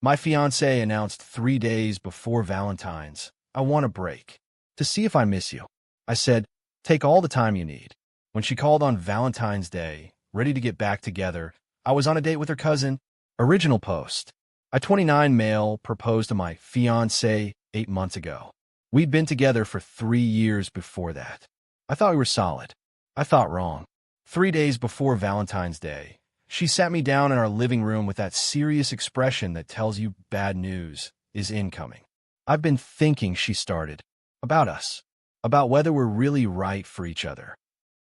My fiancé announced 3 days before Valentine's, "I want a break. To see if I miss you." I said, "Take all the time you need." When she called on Valentine's Day, ready to get back together, I was on a date with her cousin. Original post. A 29 male proposed to my fiancé 8 months ago. We'd been together for 3 years before that. I thought we were solid. I thought wrong. 3 days before Valentine's Day, she sat me down in our living room with that serious expression that tells you bad news is incoming. "I've been thinking," she started, "about us, about whether we're really right for each other."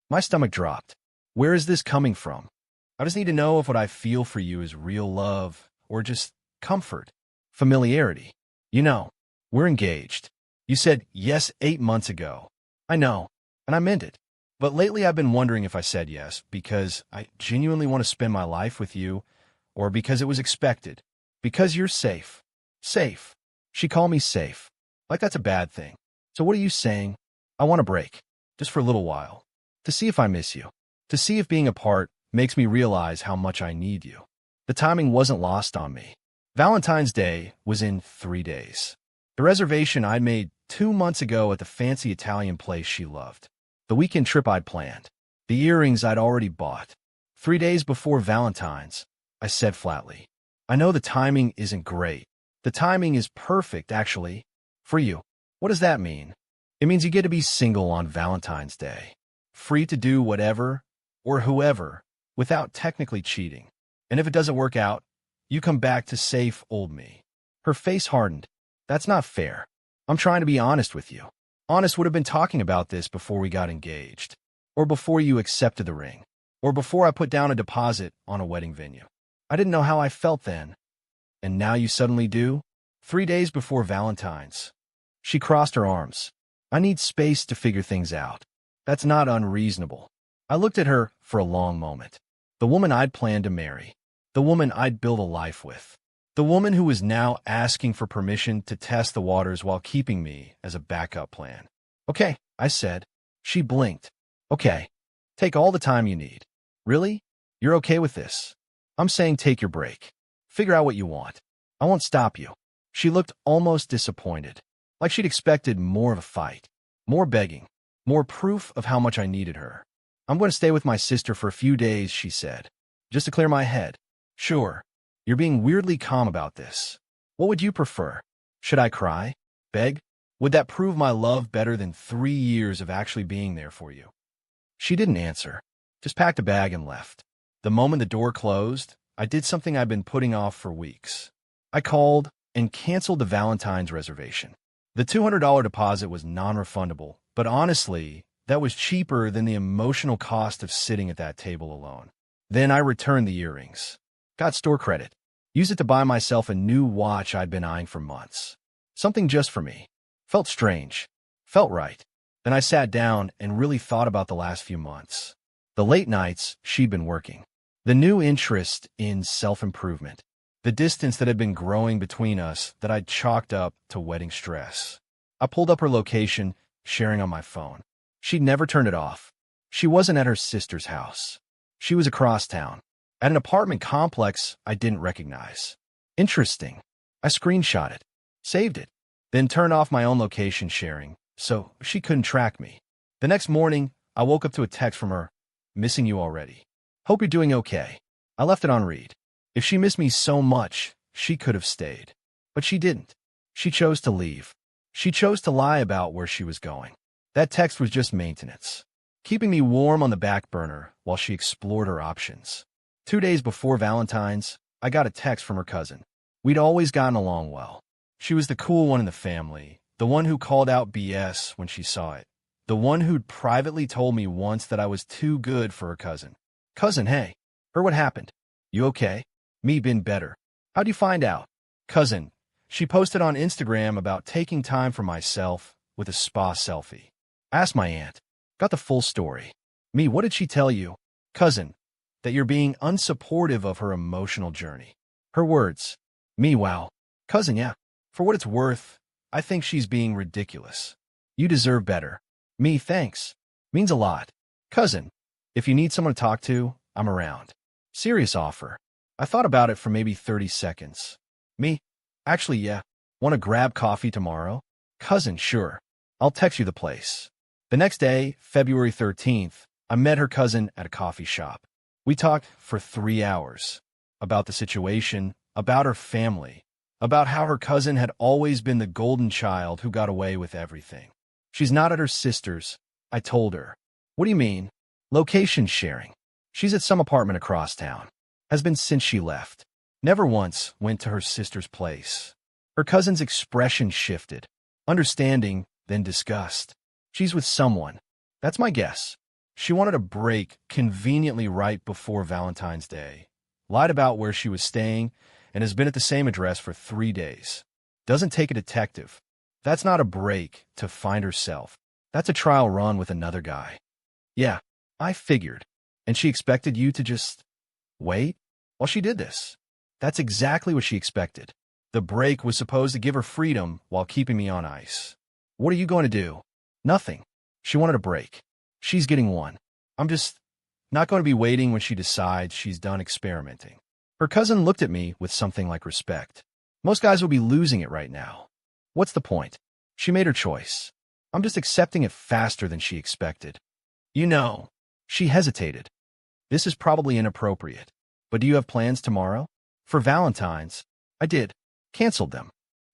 My stomach dropped. Where is this coming from? I just need to know if what I feel for you is real love or just comfort, familiarity. "You know, we're engaged." You said yes 8 months ago. I know, and I meant it. But lately I've been wondering if I said yes because I genuinely want to spend my life with you, or because it was expected. Because you're safe. Safe. She called me safe. Like that's a bad thing. So what are you saying? I want a break. Just for a little while. To see if I miss you. To see if being apart makes me realize how much I need you. The timing wasn't lost on me. Valentine's Day was in 3 days. The reservation I'd made 2 months ago at the fancy Italian place she loved. The weekend trip I'd planned. The earrings I'd already bought. 3 days before Valentine's, I said flatly, "I know the timing isn't great. The timing is perfect, actually, for you." What does that mean? It means you get to be single on Valentine's Day. Free to do whatever, or whoever, without technically cheating. And if it doesn't work out, you come back to safe old me. Her face hardened. That's not fair. I'm trying to be honest with you. Honest would have been talking about this before we got engaged, or before you accepted the ring, or before I put down a deposit on a wedding venue. I didn't know how I felt then. And now you suddenly do? 3 days before Valentine's. She crossed her arms. I need space to figure things out. That's not unreasonable. I looked at her for a long moment. The woman I'd planned to marry. The woman I'd build a life with. The woman who was now asking for permission to test the waters while keeping me as a backup plan. "Okay," I said. She blinked. "Okay. Take all the time you need." "Really? You're okay with this?" "I'm saying take your break. Figure out what you want. I won't stop you." She looked almost disappointed, like she'd expected more of a fight, more begging, more proof of how much I needed her. "I'm going to stay with my sister for a few days," she said, "just to clear my head." "Sure. You're being weirdly calm about this. What would you prefer? Should I cry? Beg? Would that prove my love better than 3 years of actually being there for you?" She didn't answer, just packed a bag and left. The moment the door closed, I did something I'd been putting off for weeks. I called and canceled the Valentine's reservation. The $200 deposit was non-refundable, but honestly, that was cheaper than the emotional cost of sitting at that table alone. Then I returned the earrings. Got store credit. Used it to buy myself a new watch I'd been eyeing for months. Something just for me. Felt strange. Felt right. Then I sat down and really thought about the last few months. The late nights she'd been working. The new interest in self-improvement. The distance that had been growing between us that I'd chalked up to wedding stress. I pulled up her location, sharing on my phone. She'd never turned it off. She wasn't at her sister's house. She was across town. At an apartment complex I didn't recognize. Interesting. I screenshot it, saved it, then turned off my own location sharing, so she couldn't track me. The next morning, I woke up to a text from her, "Missing you already. Hope you're doing okay." I left it on read. If she missed me so much, she could have stayed. But she didn't. She chose to leave. She chose to lie about where she was going. That text was just maintenance, keeping me warm on the back burner while she explored her options. 2 days before Valentine's, I got a text from her cousin. We'd always gotten along well. She was the cool one in the family, the one who called out BS when she saw it, the one who'd privately told me once that I was too good for her cousin. "Cousin, hey. Heard what happened. You okay?" "Me been better. How'd you find out?" "Cousin." She posted on Instagram about taking time for myself with a spa selfie. Asked my aunt. Got the full story. "Me, what did she tell you?" "Cousin, that you're being unsupportive of her emotional journey." Her words. "Me, wow." "Cousin, yeah. For what it's worth, I think she's being ridiculous. You deserve better." "Me, thanks. Means a lot." "Cousin, if you need someone to talk to, I'm around." Serious offer. I thought about it for maybe 30 seconds. "Me, Actually, yeah. Want to grab coffee tomorrow? Cousin, sure. I'll text you the place. The next day, February 13th, I met her cousin at a coffee shop. We talked for 3 hours about the situation, about her family, about how her cousin had always been the golden child who got away with everything. She's not at her sister's, I told her. What do you mean? Location sharing. She's at some apartment across town. Has been since she left. Never once went to her sister's place. Her cousin's expression shifted. Understanding, then disgust. She's with someone. That's my guess. She wanted a break conveniently right before Valentine's Day. Lied about where she was staying and has been at the same address for 3 days. Doesn't take a detective. That's not a break to find herself. That's a trial run with another guy. Yeah, I figured. And she expected you to just wait while she did this. That's exactly what she expected. The break was supposed to give her freedom while keeping me on ice. What are you going to do? Nothing. She wanted a break. She's getting one. I'm just not going to be waiting when she decides she's done experimenting. Her cousin looked at me with something like respect. Most guys will be losing it right now. What's the point? She made her choice. I'm just accepting it faster than she expected. You know, she hesitated. This is probably inappropriate, but do you have plans tomorrow? For Valentine's? I did. Canceled them.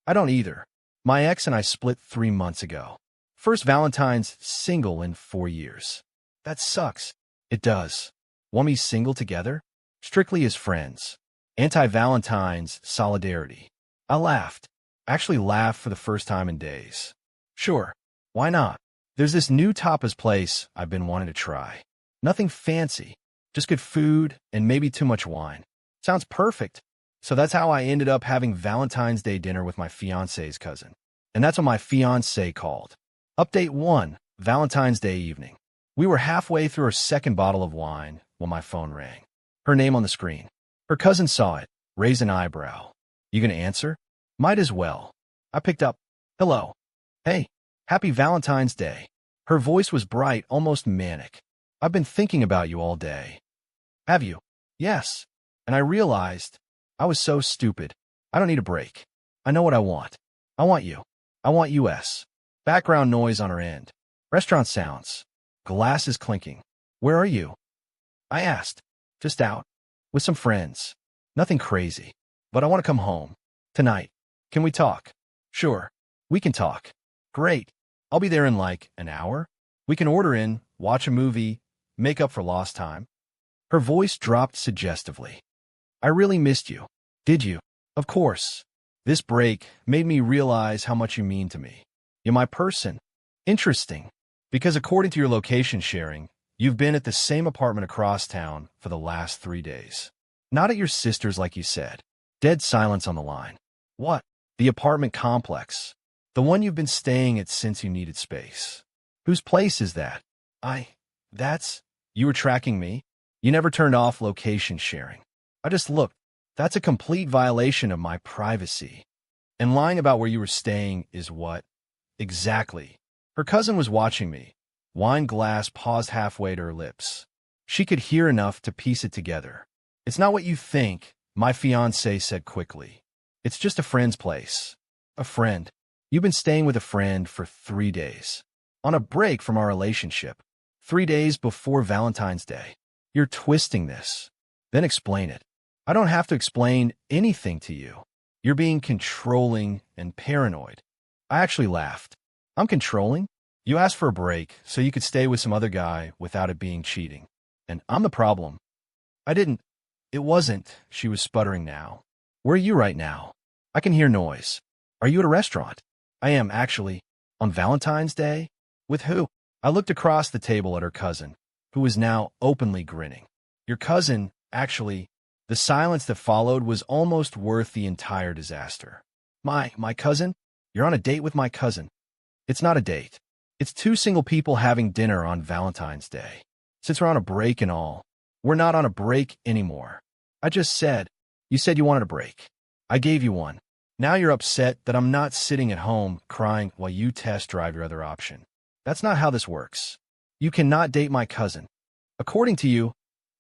I don't either. My ex and I split 3 months ago. First Valentine's single in 4 years. That sucks. It does. Want me single together? Strictly as friends. Anti-Valentine's solidarity. I laughed. Actually laughed for the first time in days. Sure. Why not? There's this new tapas place I've been wanting to try. Nothing fancy. Just good food and maybe too much wine. Sounds perfect. So that's how I ended up having Valentine's Day dinner with my fiancé's cousin. And that's what my fiancé called. Update 1, Valentine's Day evening. We were halfway through our second bottle of wine when my phone rang. Her name on the screen. Her cousin saw it, raised an eyebrow. You gonna answer? Might as well. I picked up. Hello. Hey, happy Valentine's Day. Her voice was bright, almost manic. I've been thinking about you all day. Have you? Yes. And I realized I was so stupid. I don't need a break. I know what I want. I want you. I want US. Background noise on her end. Restaurant sounds. Glasses clinking. Where are you? I asked. Just out. With some friends. Nothing crazy. But I want to come home. Tonight. Can we talk? Sure. We can talk. Great. I'll be there in like an hour. We can order in, watch a movie, make up for lost time. Her voice dropped suggestively. I really missed you. Did you? Of course. This break made me realize how much you mean to me. You're my person. Interesting. Because according to your location sharing, you've been at the same apartment across town for the last 3 days. Not at your sister's like you said. Dead silence on the line. What? The apartment complex. The one you've been staying at since you needed space. Whose place is that? You were tracking me? You never turned off location sharing. I just looked. That's a complete violation of my privacy. And lying about where you were staying is what? Exactly. Her cousin was watching me. Wine glass paused halfway to her lips. She could hear enough to piece it together. It's not what you think, my fiancé said quickly. It's just a friend's place. A friend. You've been staying with a friend for 3 days. On a break from our relationship. 3 days before Valentine's Day. You're twisting this. Then explain it. I don't have to explain anything to you. You're being controlling and paranoid. I actually laughed. I'm controlling? You asked for a break so you could stay with some other guy without it being cheating. And I'm the problem. I didn't. It wasn't. She was sputtering now. Where are you right now? I can hear noise. Are you at a restaurant? I am, actually. On Valentine's Day? With who? I looked across the table at her cousin, who was now openly grinning. Your cousin, actually. The silence that followed was almost worth the entire disaster. My cousin? You're on a date with my cousin. It's not a date. It's 2 single people having dinner on Valentine's Day. Since we're on a break and all, we're not on a break anymore. I just said, you said you wanted a break. I gave you one. Now you're upset that I'm not sitting at home crying while you test drive your other option. That's not how this works. You cannot date my cousin. According to you,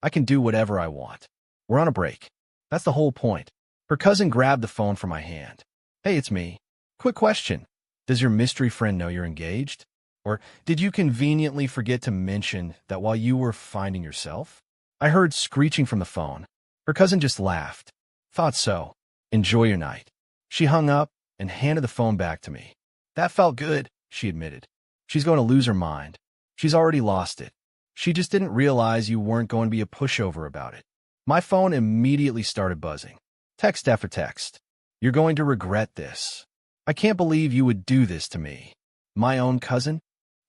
I can do whatever I want. We're on a break. That's the whole point. Her cousin grabbed the phone from my hand. Hey, it's me. Quick question. Does your mystery friend know you're engaged? Or did you conveniently forget to mention that while you were finding yourself? I heard screeching from the phone. Her cousin just laughed. Thought so. Enjoy your night. She hung up and handed the phone back to me. That felt good, she admitted. She's going to lose her mind. She's already lost it. She just didn't realize you weren't going to be a pushover about it. My phone immediately started buzzing. Text after text. You're going to regret this. I can't believe you would do this to me. My own cousin?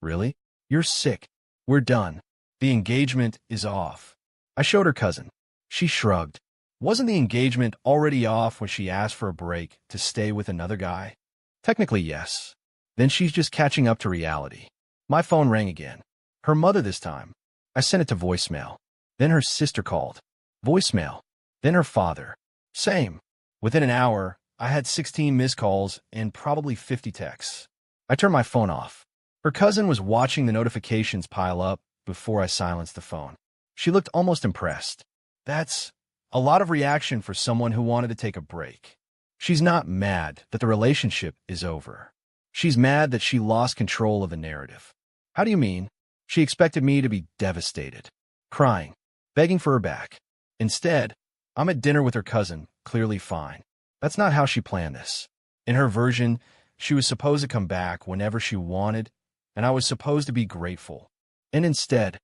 Really? You're sick. We're done. The engagement is off. I showed her cousin. She shrugged. Wasn't the engagement already off when she asked for a break to stay with another guy? Technically, yes. Then she's just catching up to reality. My phone rang again. Her mother this time. I sent it to voicemail. Then her sister called. Voicemail. Then her father. Same. Within an hour, I had 16 missed calls and probably 50 texts. I turned my phone off. Her cousin was watching the notifications pile up before I silenced the phone. She looked almost impressed. That's a lot of reaction for someone who wanted to take a break. She's not mad that the relationship is over. She's mad that she lost control of the narrative. How do you mean? She expected me to be devastated, crying, begging for her back. Instead, I'm at dinner with her cousin, clearly fine. That's not how she planned this. In her version, she was supposed to come back whenever she wanted, and I was supposed to be grateful. And instead,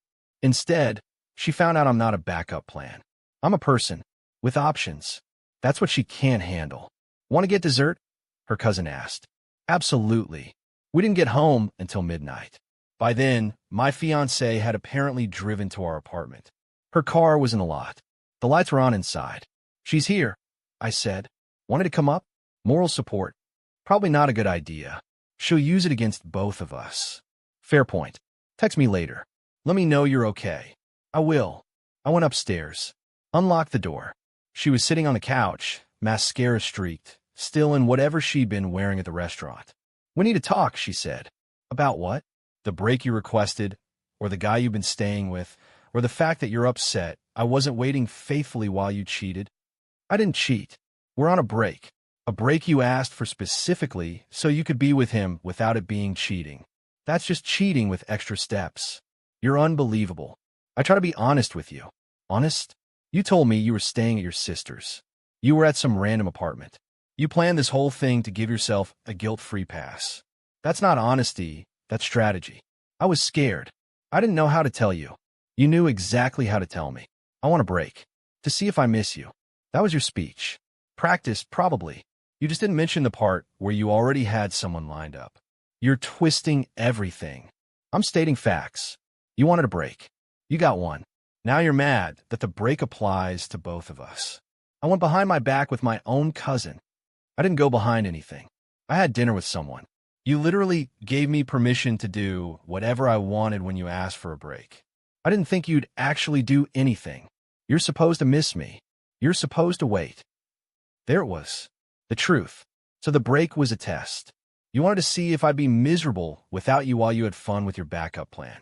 she found out I'm not a backup plan. I'm a person with options. That's what she can't handle. Want to get dessert? Her cousin asked. Absolutely. We didn't get home until midnight. By then, my fiancée had apparently driven to our apartment. Her car was in the lot. The lights were on inside. She's here, I said. Wanted to come up? Moral support. Probably not a good idea. She'll use it against both of us. Fair point. Text me later. Let me know you're okay. I will. I went upstairs. Unlocked the door. She was sitting on the couch, mascara streaked, still in whatever she'd been wearing at the restaurant. We need to talk, she said. About what? The break you requested, or the guy you've been staying with, or the fact that you're upset I wasn't waiting faithfully while you cheated. I didn't cheat. We're on a break. A break you asked for specifically so you could be with him without it being cheating. That's just cheating with extra steps. You're unbelievable. I try to be honest with you. Honest? You told me you were staying at your sister's. You were at some random apartment. You planned this whole thing to give yourself a guilt-free pass. That's not honesty, that's strategy. I was scared. I didn't know how to tell you. You knew exactly how to tell me. I want a break. To see if I miss you. That was your speech. Practice, probably. You just didn't mention the part where you already had someone lined up. You're twisting everything. I'm stating facts. You wanted a break. You got one. Now you're mad that the break applies to both of us. I went behind my back with my own cousin. I didn't go behind anything. I had dinner with someone. You literally gave me permission to do whatever I wanted when you asked for a break. I didn't think you'd actually do anything. You're supposed to miss me. You're supposed to wait. There it was. The truth. So the break was a test. You wanted to see if I'd be miserable without you while you had fun with your backup plan.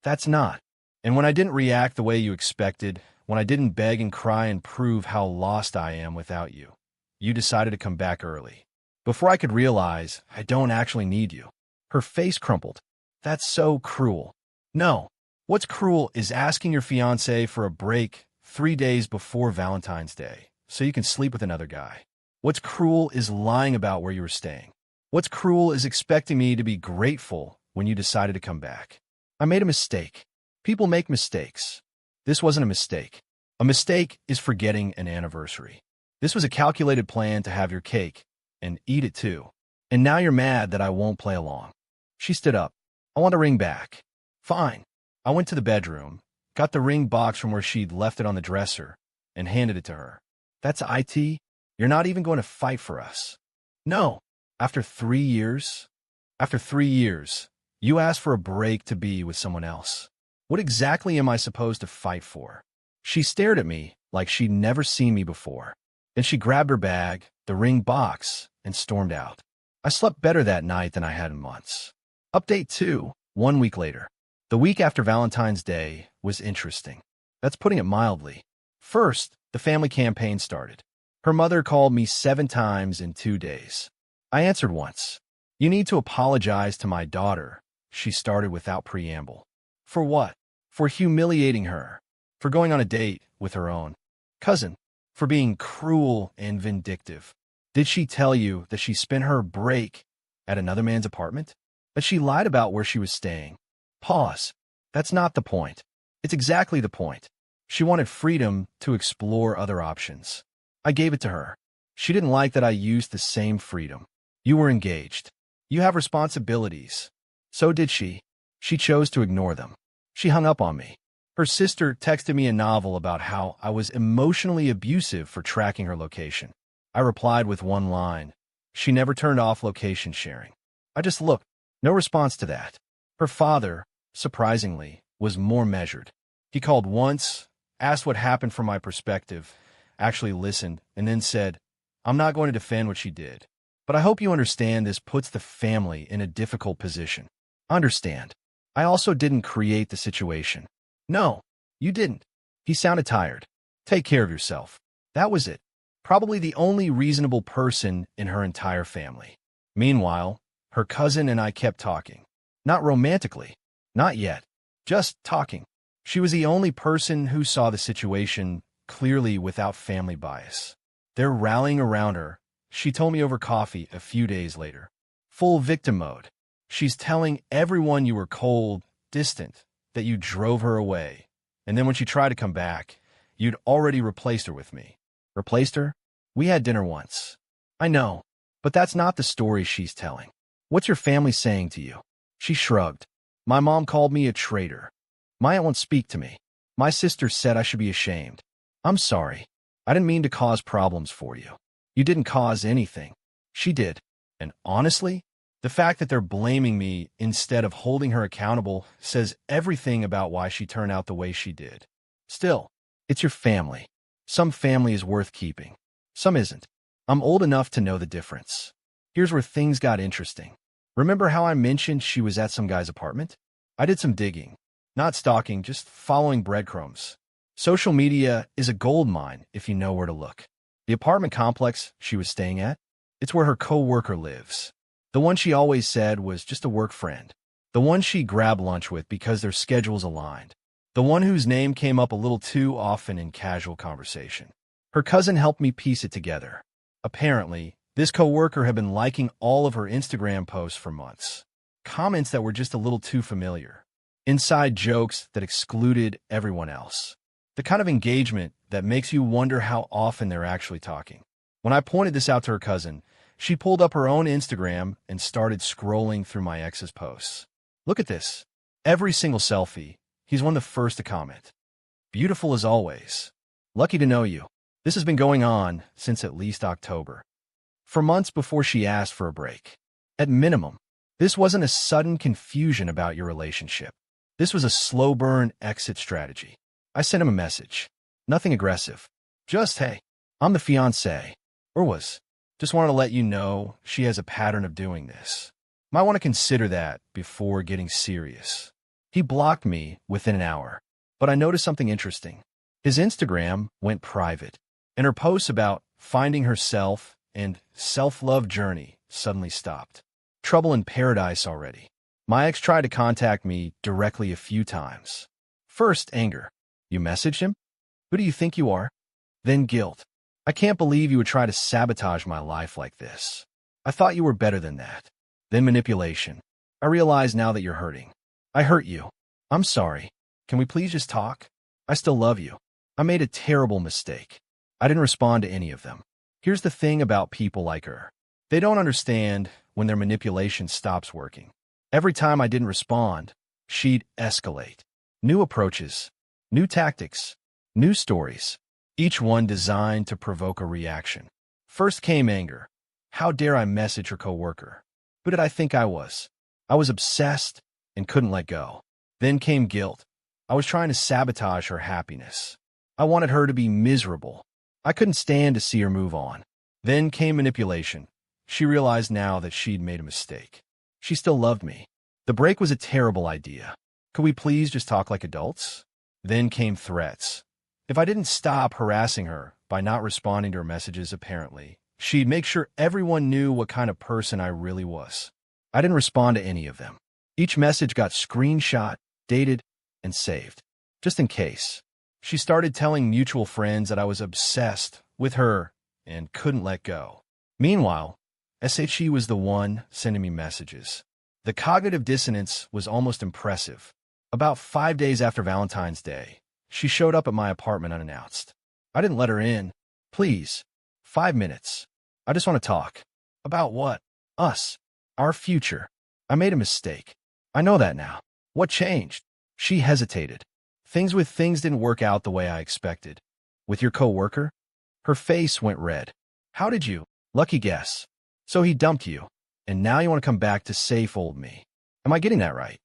That's not. And when I didn't react the way you expected, when I didn't beg and cry and prove how lost I am without you, you decided to come back early. Before I could realize, I don't actually need you. Her face crumpled. That's so cruel. No. What's cruel is asking your fiancé for a break 3 days before Valentine's Day so you can sleep with another guy. What's cruel is lying about where you were staying. What's cruel is expecting me to be grateful when you decided to come back. I made a mistake. People make mistakes. This wasn't a mistake. A mistake is forgetting an anniversary. This was a calculated plan to have your cake and eat it too. And now you're mad that I won't play along. She stood up. I want the ring back. Fine. I went to the bedroom, got the ring box from where she'd left it on the dresser, and handed it to her. That's IT? You're not even going to fight for us. No. After 3 years? After 3 years, you asked for a break to be with someone else. What exactly am I supposed to fight for? She stared at me like she'd never seen me before. Then she grabbed her bag, the ring box, and stormed out. I slept better that night than I had in months. Update 2, 1 week later. The week after Valentine's Day was interesting. That's putting it mildly. First, the family campaign started. Her mother called me 7 times in 2 days. I answered once. You need to apologize to my daughter, she started without preamble. For what? For humiliating her. For going on a date with her own cousin. For being cruel and vindictive. Did she tell you that she spent her break at another man's apartment? That she lied about where she was staying? Pause. That's not the point. It's exactly the point. She wanted freedom to explore other options. I gave it to her. She didn't like that I used the same freedom. You were engaged. You have responsibilities. So did she. She chose to ignore them. She hung up on me. Her sister texted me a novel about how I was emotionally abusive for tracking her location. I replied with one line. She never turned off location sharing. I just looked. No response to that. Her father, surprisingly, was more measured. He called once, asked what happened from my perspective, actually listened, and then said, I'm not going to defend what she did. But I hope you understand this puts the family in a difficult position. Understand. I also didn't create the situation. No, you didn't. He sounded tired. Take care of yourself. That was it. Probably the only reasonable person in her entire family. Meanwhile, her cousin and I kept talking. Not romantically. Not yet. Just talking. She was the only person who saw the situation clearly without family bias. They're rallying around her, she told me over coffee a few days later. Full victim mode. She's telling everyone you were cold, distant, that you drove her away. And then when she tried to come back, you'd already replaced her with me. Replaced her? We had dinner once. I know, but that's not the story she's telling. What's your family saying to you? She shrugged. My mom called me a traitor. My aunt won't speak to me. My sister said I should be ashamed. I'm sorry. I didn't mean to cause problems for you. You didn't cause anything. She did. And honestly, the fact that they're blaming me instead of holding her accountable says everything about why she turned out the way she did. Still, it's your family. Some family is worth keeping. Some isn't. I'm old enough to know the difference. Here's where things got interesting. Remember how I mentioned she was at some guy's apartment? I did some digging. Not stalking, just following breadcrumbs. Social media is a goldmine if you know where to look. The apartment complex she was staying at, it's where her co-worker lives. The one she always said was just a work friend. The one she grabbed lunch with because their schedules aligned. The one whose name came up a little too often in casual conversation. Her cousin helped me piece it together. Apparently, this co-worker had been liking all of her Instagram posts for months. Comments that were just a little too familiar. Inside jokes that excluded everyone else. The kind of engagement that makes you wonder how often they're actually talking. When I pointed this out to her cousin, she pulled up her own Instagram and started scrolling through my ex's posts. Look at this. Every single selfie, he's one of the first to comment. Beautiful as always. Lucky to know you. This has been going on since at least October. For months before she asked for a break. At minimum, this wasn't a sudden confusion about your relationship. This was a slow burn exit strategy. I sent him a message. Nothing aggressive. Just, hey, I'm the fiancé. Or was. Just wanted to let you know she has a pattern of doing this. Might want to consider that before getting serious. He blocked me within an hour. But I noticed something interesting. His Instagram went private. And her posts about finding herself and self-love journey suddenly stopped. Trouble in paradise already. My ex tried to contact me directly a few times. First, anger. You messaged him? Who do you think you are? Then guilt. I can't believe you would try to sabotage my life like this. I thought you were better than that. Then manipulation. I realize now that you're hurting. I hurt you. I'm sorry. Can we please just talk? I still love you. I made a terrible mistake. I didn't respond to any of them. Here's the thing about people like her. They don't understand when their manipulation stops working. Every time I didn't respond, she'd escalate. New approaches, new tactics, new stories, each one designed to provoke a reaction. First came anger. How dare I message her coworker? Who did I think I was? I was obsessed and couldn't let go. Then came guilt. I was trying to sabotage her happiness. I wanted her to be miserable. I couldn't stand to see her move on. Then came manipulation. She realized now that she'd made a mistake. She still loved me. The break was a terrible idea. Could we please just talk like adults? Then came threats. If I didn't stop harassing her by not responding to her messages apparently, She'd make sure everyone knew what kind of person I really was. I didn't respond to any of them. Each message got screenshot, dated, and saved, just in case. She started telling mutual friends that I was obsessed with her and couldn't let go. Meanwhile, SHE was the one sending me messages. The cognitive dissonance was almost impressive. About 5 days after Valentine's Day, she showed up at my apartment unannounced. I didn't let her in. Please. 5 minutes. I just want to talk. About what? Us. Our future. I made a mistake. I know that now. What changed? She hesitated. Things didn't work out the way I expected. With your coworker? Her face went red. How did you? Lucky guess. So he dumped you, and now you want to come back to safe old me. Am I getting that right?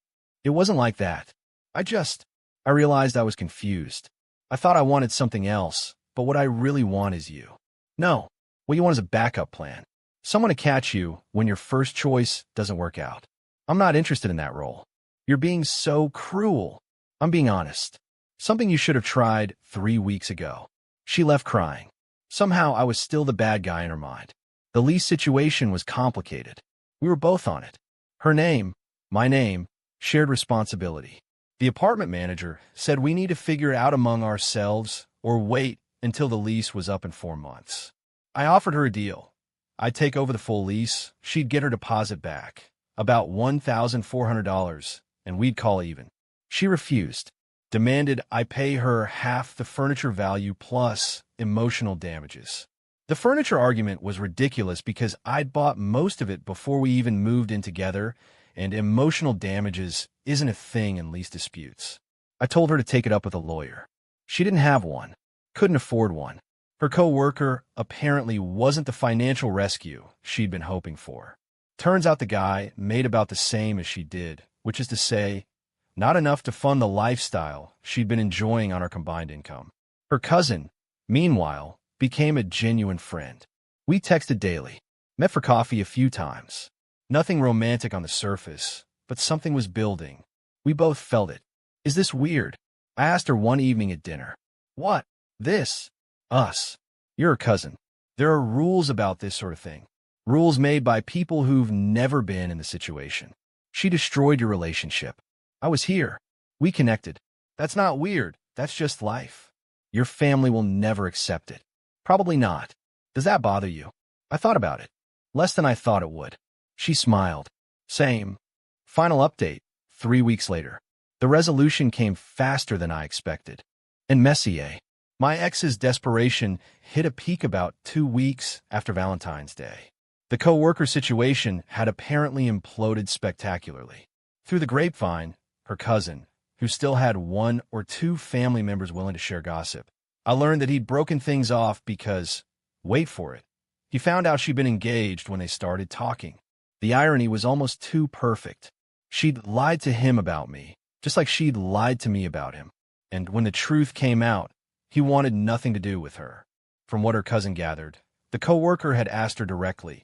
It wasn't like that. I realized I was confused. I thought I wanted something else, but what I really want is you. No, what you want is a backup plan. Someone to catch you when your first choice doesn't work out. I'm not interested in that role. You're being so cruel. I'm being honest. Something you should have tried 3 weeks ago. She left crying. Somehow I was still the bad guy in her mind. The lease situation was complicated. We were both on it. Her name, my name, shared responsibility. The apartment manager said we need to figure it out among ourselves or wait until the lease was up in 4 months. I offered her a deal. I'd take over the full lease, she'd get her deposit back, about $1,400, and we'd call even. She refused, demanded I pay her half the furniture value plus emotional damages. The furniture argument was ridiculous because I'd bought most of it before we even moved in together, and emotional damages isn't a thing in lease disputes. I told her to take it up with a lawyer. She didn't have one, couldn't afford one. Her coworker apparently wasn't the financial rescue she'd been hoping for. Turns out the guy made about the same as she did, which is to say, not enough to fund the lifestyle she'd been enjoying on our combined income. Her cousin, meanwhile, became a genuine friend. We texted daily, met for coffee a few times. Nothing romantic on the surface, but something was building. We both felt it. Is this weird? I asked her one evening at dinner. What? This? Us. You're her cousin. There are rules about this sort of thing. Rules made by people who've never been in the situation. She destroyed your relationship. I was here. We connected. That's not weird. That's just life. Your family will never accept it. Probably not. Does that bother you? I thought about it. Less than I thought it would. She smiled. Same. Final update, 3 weeks later. The resolution came faster than I expected. And Messier. My ex's desperation hit a peak about 2 weeks after Valentine's Day. The co-worker situation had apparently imploded spectacularly. Through the grapevine, her cousin, who still had 1 or 2 family members willing to share gossip, I learned that he'd broken things off because, wait for it, he found out she'd been engaged when they started talking. The irony was almost too perfect. She'd lied to him about me, just like she'd lied to me about him. And when the truth came out, he wanted nothing to do with her. From what her cousin gathered, the coworker had asked her directly,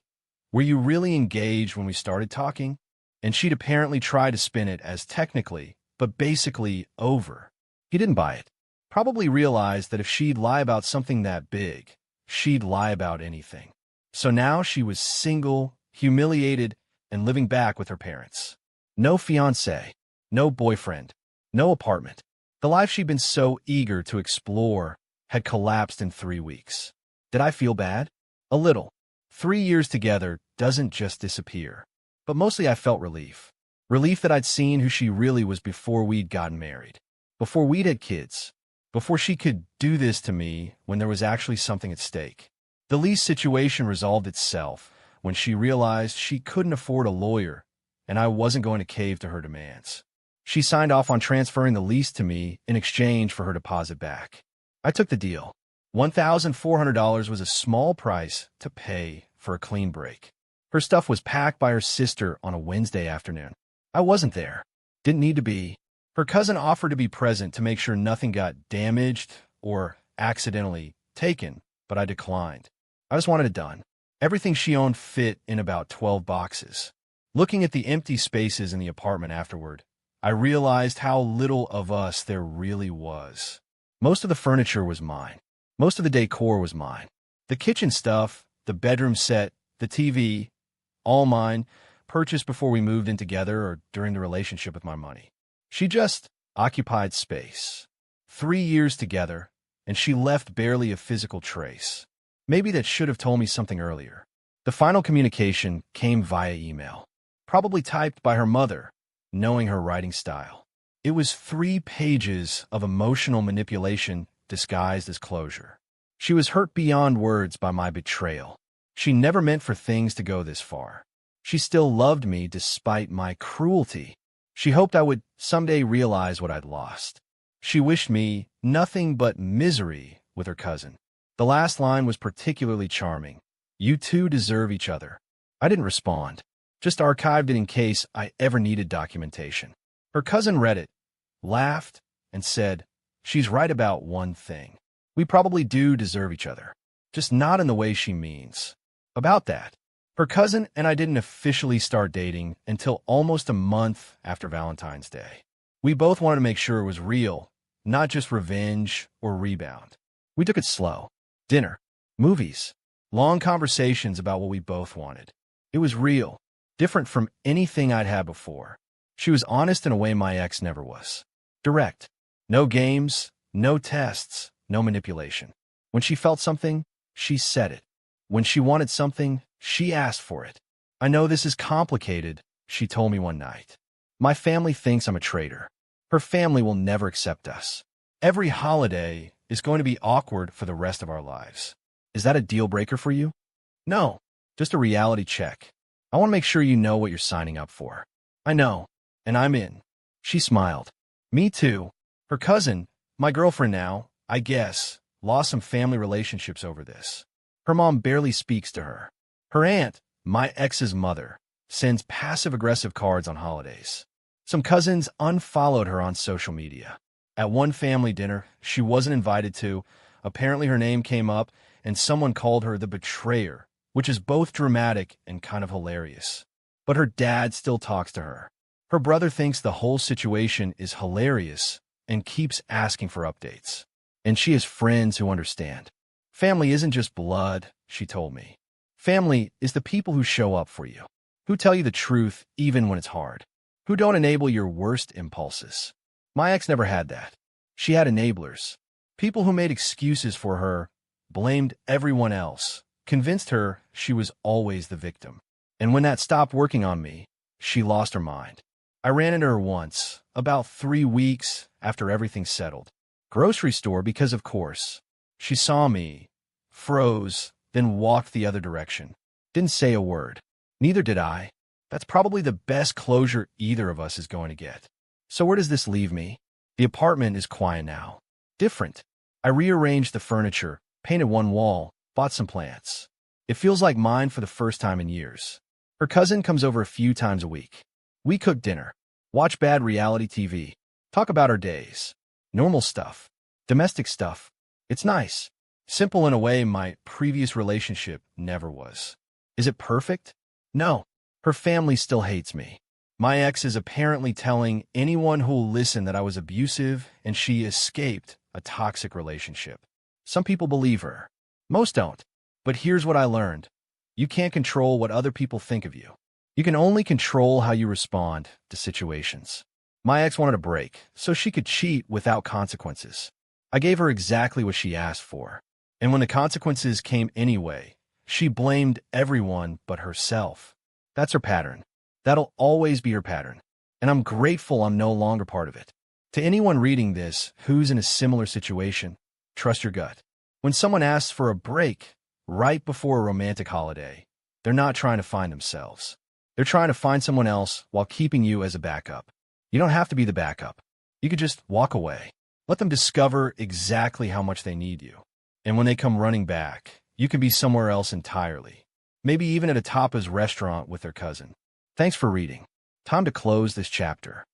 "Were you really engaged when we started talking?" And she'd apparently tried to spin it as technically, but basically over. He didn't buy it. Probably realized that if she'd lie about something that big, she'd lie about anything. So now she was single, humiliated, and living back with her parents. No fiancé, no boyfriend, no apartment. The life she'd been so eager to explore had collapsed in 3 weeks. Did I feel bad? A little. 3 years together doesn't just disappear. But mostly I felt relief. Relief that I'd seen who she really was before we'd gotten married. Before we'd had kids. Before she could do this to me when there was actually something at stake. The lease situation resolved itself when she realized she couldn't afford a lawyer and I wasn't going to cave to her demands. She signed off on transferring the lease to me in exchange for her deposit back. I took the deal. $1,400 was a small price to pay for a clean break. Her stuff was packed by her sister on a Wednesday afternoon. I wasn't there. Didn't need to be. Her cousin offered to be present to make sure nothing got damaged or accidentally taken, but I declined. I just wanted it done. Everything she owned fit in about 12 boxes. Looking at the empty spaces in the apartment afterward, I realized how little of us there really was. Most of the furniture was mine. Most of the decor was mine. The kitchen stuff, the bedroom set, the TV, all mine, purchased before we moved in together or during the relationship with my money. She just occupied space. 3 years together, and she left barely a physical trace. Maybe that should have told me something earlier. The final communication came via email, probably typed by her mother, knowing her writing style. It was 3 pages of emotional manipulation disguised as closure. She was hurt beyond words by my betrayal. She never meant for things to go this far. She still loved me despite my cruelty. She hoped I would someday realize what I'd lost. She wished me nothing but misery with her cousin. The last line was particularly charming. "You two deserve each other." I didn't respond, just archived it in case I ever needed documentation. Her cousin read it, laughed, and said, "She's right about one thing. We probably do deserve each other, just not in the way she means." About that, her cousin and I didn't officially start dating until almost a month after Valentine's Day. We both wanted to make sure it was real, not just revenge or rebound. We took it slow. Dinner, movies, long conversations about what we both wanted. It was real, different from anything I'd had before. She was honest in a way my ex never was. Direct. No games, no tests, no manipulation. When she felt something, she said it. When she wanted something, she asked for it. "I know this is complicated," she told me one night. "My family thinks I'm a traitor. Her family will never accept us. Every holiday is going to be awkward for the rest of our lives. Is that a deal breaker for you?" "No, just a reality check. I want to make sure you know what you're signing up for." "I know, and I'm in." She smiled. "Me too." Her cousin, my girlfriend now, I guess, lost some family relationships over this. Her mom barely speaks to her. Her aunt, my ex's mother, sends passive-aggressive cards on holidays. Some cousins unfollowed her on social media. At one family dinner she wasn't invited to, apparently her name came up, and someone called her the betrayer, which is both dramatic and kind of hilarious. But her dad still talks to her. Her brother thinks the whole situation is hilarious and keeps asking for updates. And she has friends who understand. "Family isn't just blood," she told me. "Family is the people who show up for you, who tell you the truth even when it's hard, who don't enable your worst impulses." My ex never had that. She had enablers. People who made excuses for her, blamed everyone else, convinced her she was always the victim. And when that stopped working on me, she lost her mind. I ran into her once, about 3 weeks after everything settled. Grocery store because, of course. She saw me, froze, then walked the other direction. Didn't say a word. Neither did I. That's probably the best closure either of us is going to get. So where does this leave me? The apartment is quiet now. Different. I rearranged the furniture, painted one wall, bought some plants. It feels like mine for the first time in years. Her cousin comes over a few times a week. We cook dinner, watch bad reality TV, talk about our days. Normal stuff. Domestic stuff. It's nice. Simple in a way my previous relationship never was. Is it perfect? No. Her family still hates me. My ex is apparently telling anyone who'll listen that I was abusive and she escaped a toxic relationship. Some people believe her. Most don't. But here's what I learned. You can't control what other people think of you. You can only control how you respond to situations. My ex wanted a break so she could cheat without consequences. I gave her exactly what she asked for. And when the consequences came anyway, she blamed everyone but herself. That's her pattern. That'll always be her pattern. And I'm grateful I'm no longer part of it. To anyone reading this who's in a similar situation, trust your gut. When someone asks for a break right before a romantic holiday, they're not trying to find themselves. They're trying to find someone else while keeping you as a backup. You don't have to be the backup. You could just walk away. Let them discover exactly how much they need you. And when they come running back, you can be somewhere else entirely. Maybe even at a tapas restaurant with their cousin. Thanks for reading. Time to close this chapter.